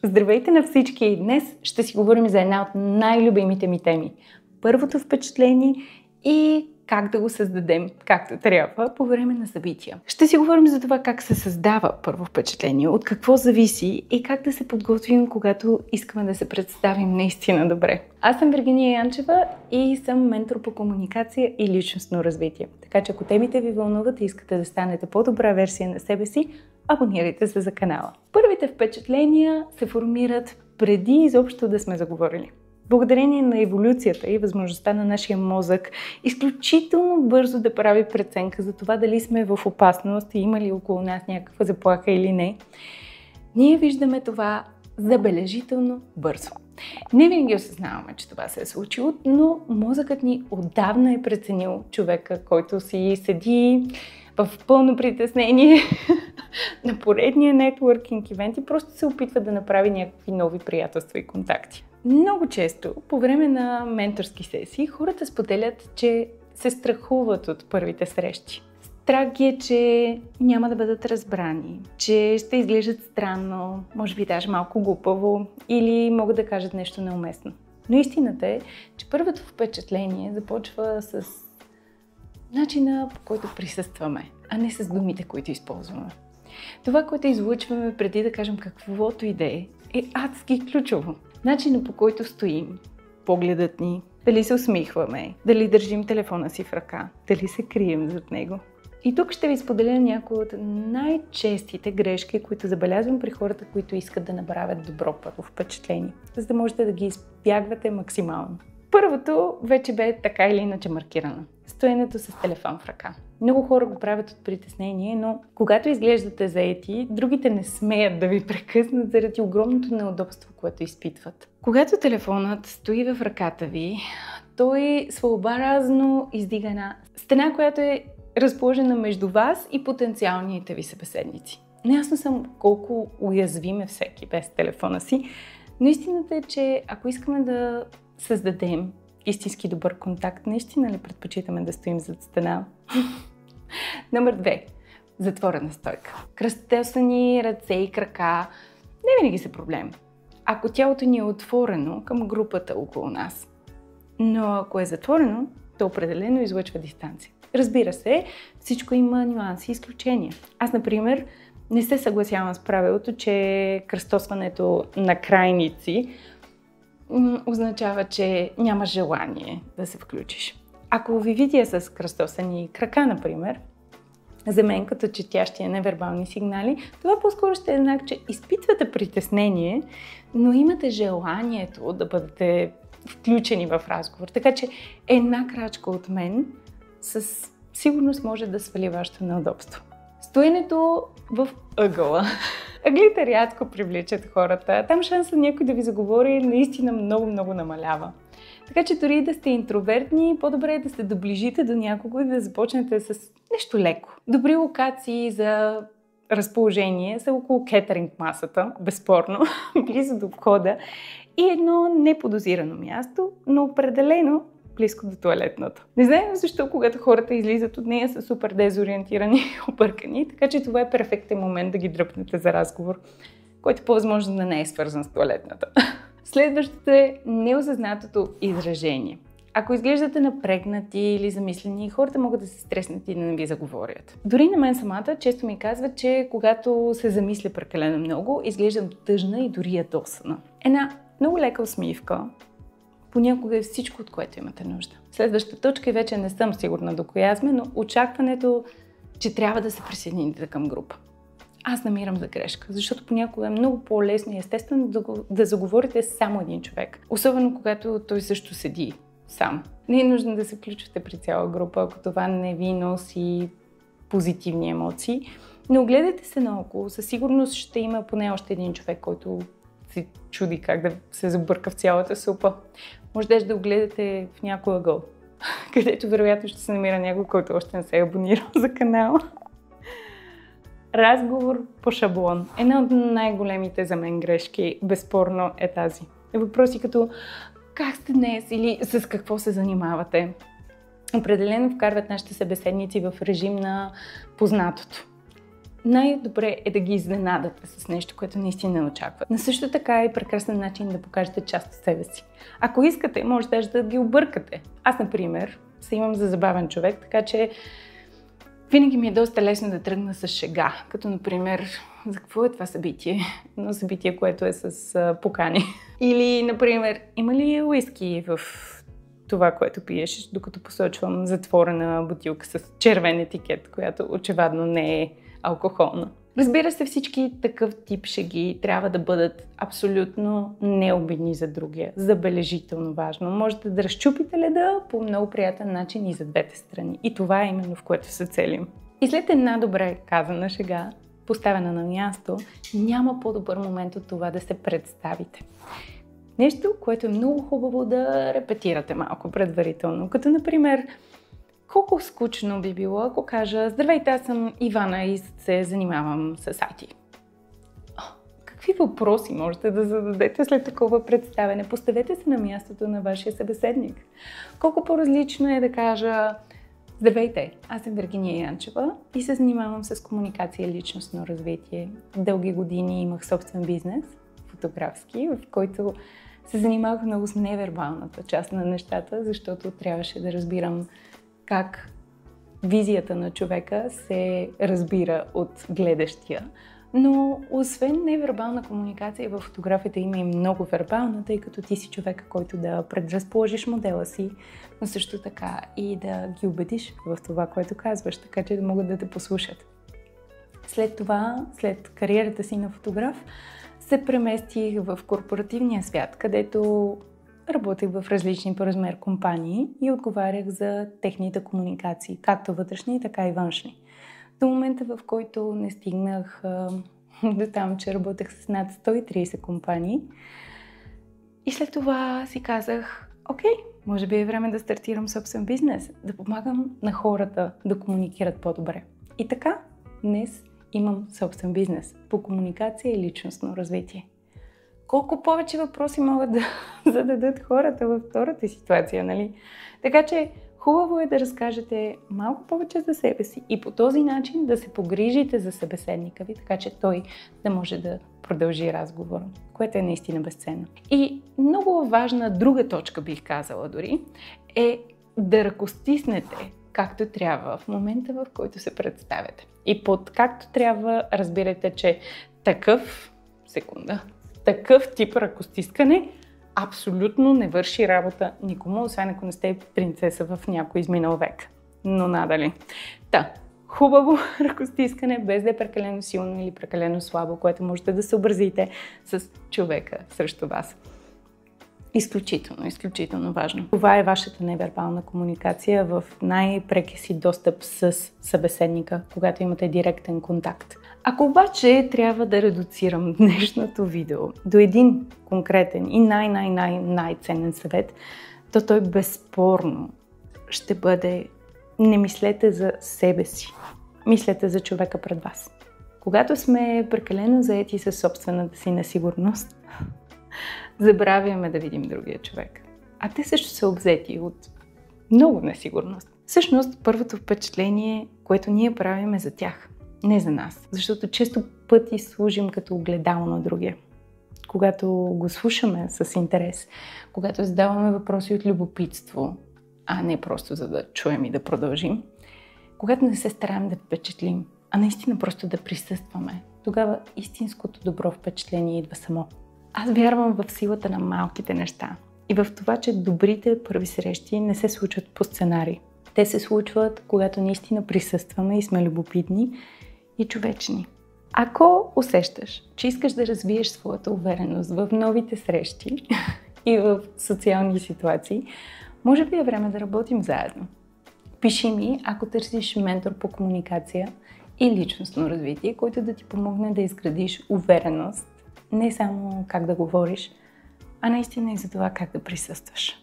Здравейте на всички! Днес ще си говорим за една от най-любимите ми теми. Първото впечатление и как да го създадем както трябва по време на събития. Ще си говорим за това как се създава първо впечатление, от какво зависи и как да се подготвим, когато искаме да се представим наистина добре. Аз съм Виргиния Янчева и съм ментор по комуникация и личностно развитие. Така че ако темите ви вълнуват и искате да станете по-добра версия на себе си, абонирайте се за канала. Първите впечатления се формират преди изобщо да сме заговорили. Благодарение на еволюцията и възможността на нашия мозък изключително бързо да прави преценка за това дали сме в опасност и има ли около нас някаква заплаха или не, ние виждаме това забележително бързо. Не винаги осъзнаваме, че това се е случило, но мозъкът ни отдавна е преценил човека, който си седи в пълно притеснение на поредния нетворкинг ивент и просто се опитва да направи някакви нови приятелства и контакти. Много често по време на менторски сесии хората споделят, че се страхуват от първите срещи. Страх е, че няма да бъдат разбрани, че ще изглеждат странно, може би даже малко глупаво или могат да кажат нещо неуместно. Но истината е, че първото впечатление започва с начина, по който присъстваме, а не с думите, които използваме. Това, което излъчваме преди да кажем каквото и да е адски ключово. Начинът, по който стоим, погледът ни, дали се усмихваме, дали държим телефона си в ръка, дали се крием зад него. И тук ще ви споделя някои от най-честите грешки, които забелязвам при хората, които искат да направят добро първо впечатление, за да можете да ги избягвате максимално. Първото вече бе така или иначе маркирано. Стоенето с телефон в ръка. Много хора го правят от притеснение, но когато изглеждате заети, другите не смеят да ви прекъснат заради огромното неудобство, което изпитват. Когато телефонът стои в ръката ви, той своеобразно издига една стена, която е разположена между вас и потенциалните ви събеседници. Неясно съм колко уязвим е всеки без телефона си, но истината е, че ако искаме да създадем истински добър контакт, наистина ли предпочитаме да стоим зад стена? Номер 2. Затворена стойка. Кръстосани ръце и крака не винаги са проблем, ако тялото ни е отворено към групата около нас. Но ако е затворено, то определено излъчва дистанция. Разбира се, всичко има нюанси и изключения. Аз, например, не се съгласявам с правилото, че кръстосването на крайници означава, че няма желание да се включиш. Ако ви видя с кръстосани крака, например, за мен като четящия невербални сигнали, това по-скоро ще е знак, че изпитвате притеснение, но имате желанието да бъдете включени в разговор. Така че една крачка от мен със сигурност може да свали вашето неудобство. Стоенето в ъгъла. Ъглите рядко привличат хората. Там шансът някой да ви заговори наистина много намалява. Така че дори да сте интровертни, по-добре е да се доближите до някого и да започнете с нещо леко. Добри локации за разположение са около кетеринг масата, безспорно, близо до входа и едно неподозирано място, но определено близко до тоалетната. Не знаем защо, когато хората излизат от нея, са супер дезориентирани и объркани, така че това е перфектен момент да ги дръпнете за разговор, който по-възможно да не е свързан с тоалетната. Следващото е неосъзнатото изражение. Ако изглеждате напрегнати или замислени, хората могат да се стреснат и да не ви заговорят. Дори на мен самата често ми казват, че когато се замисля прекалено много, изглеждам тъжна и дори ядосана. Една много лека усмивка понякога е всичко, от което имате нужда. Следващата точка и вече не съм сигурна до коя сме, но очакването, че трябва да се присъедините към група. Аз намирам за грешка, защото понякога е много по-лесно и естествено да заговорите само един човек. Особено когато той също седи сам. Не е нужно да се включвате при цяла група, ако това не ви носи позитивни емоции. Но гледайте се наоколо, със сигурност ще има поне още един човек, който се чуди как да се забърка в цялата супа. Може да го гледате в някой ъгъл, където вероятно ще се намира някой, който още не се е абонирал за канала. Разговор по шаблон. Една от най-големите за мен грешки, безспорно, е тази. Въпроси като как сте днес или с какво се занимавате. Определено вкарват нашите събеседници в режим на познатото. най-добре е да ги изненадате с нещо, което наистина не очакват. Но също така е прекрасен начин да покажете част от себе си. Ако искате, може даже да ги объркате. Аз, например, се имам за забавен човек, така че винаги ми е доста лесно да тръгна с шега. Като, например, за какво е това събитие? Едно събитие, което е с покани. Или, например, има ли уиски в това, което пиеш, докато посочвам затворена бутилка с червен етикет, която очевидно не е алкохолна. Разбира се, всички такъв тип шеги трябва да бъдат абсолютно необидни за другия. Забележително важно. Можете да разчупите леда по много приятен начин и за двете страни. И това е именно в което се целим. И след една добре казана шега, поставена на място, няма по-добър момент от това да се представите. Нещо, което е много хубаво да репетирате малко предварително. Като, например, колко скучно би било, ако кажа: здравейте, аз съм Ивана и се занимавам с IT. Какви въпроси можете да зададете след такова представяне? Поставете се на мястото на вашия събеседник. Колко по-различно е да кажа: здравейте, аз съм Вергиния Янчева и се занимавам с комуникация и личностно развитие. Дълги години имах собствен бизнес, фотографски, в който се занимавах много с невербалната част на нещата, защото трябваше да разбирам как визията на човека се разбира от гледащия. Но освен невербална комуникация, в фотографията има и много вербална, тъй като ти си човека, който да предразположиш модела си, но също така и да ги убедиш в това, което казваш, така че да могат да те послушат. След това, след кариерата си на фотограф, се преместих в корпоративния свят, където работех в различни по размер компании и отговарях за техните комуникации, както вътрешни, така и външни. До момента, в който не стигнах до там, че работех с над 130 компании. И след това си казах: окей, може би е време да стартирам собствен бизнес, да помагам на хората да комуникират по-добре. И така, днес имам собствен бизнес по комуникация и личностно развитие. Колко повече въпроси могат да зададат хората във втората ситуация, нали? Така че хубаво е да разкажете малко повече за себе си и по този начин да се погрижите за събеседника ви, така че той да може да продължи разговора, което е наистина безценно. И много важна друга точка, бих казала дори, е да ръкостиснете както трябва в момента, в който се представяте. И под както трябва разбирайте, че такъв такъв тип ръкостискане абсолютно не върши работа никому, освен ако не сте принцеса в някой изминал век. Но надали. Хубаво ръкостискане, без да е прекалено силно или прекалено слабо, което можете да съобразите с човека срещу вас. Изключително важно. Това е вашата невербална комуникация в най-прекия си достъп с събеседника, когато имате директен контакт. Ако обаче трябва да редуцирам днешното видео до един конкретен и най-ценен съвет, то той безспорно ще бъде: не мислете за себе си, мислете за човека пред вас. Когато сме прекалено заети със собствената си несигурност, забравяме да видим другия човек. А те също са обзети от много несигурност. Всъщност, първото впечатление, което ние правим, е за тях, не за нас. Защото често пъти служим като огледало на другия. Когато го слушаме с интерес, когато задаваме въпроси от любопитство, а не просто за да чуем и да продължим, когато не се стараем да впечатлим, а наистина просто да присъстваме, тогава истинското добро впечатление идва само. Аз вярвам в силата на малките неща и в това, че добрите първи срещи не се случват по сценарий. Те се случват, когато наистина присъстваме и сме любопитни и човечни. Ако усещаш, че искаш да развиеш своята увереност в новите срещи и в социални ситуации, може би е време да работим заедно. Пиши ми, ако търсиш ментор по комуникация и личностно развитие, който да ти помогне да изградиш увереност, не само как да говориш, а наистина и за това как да присъстваш.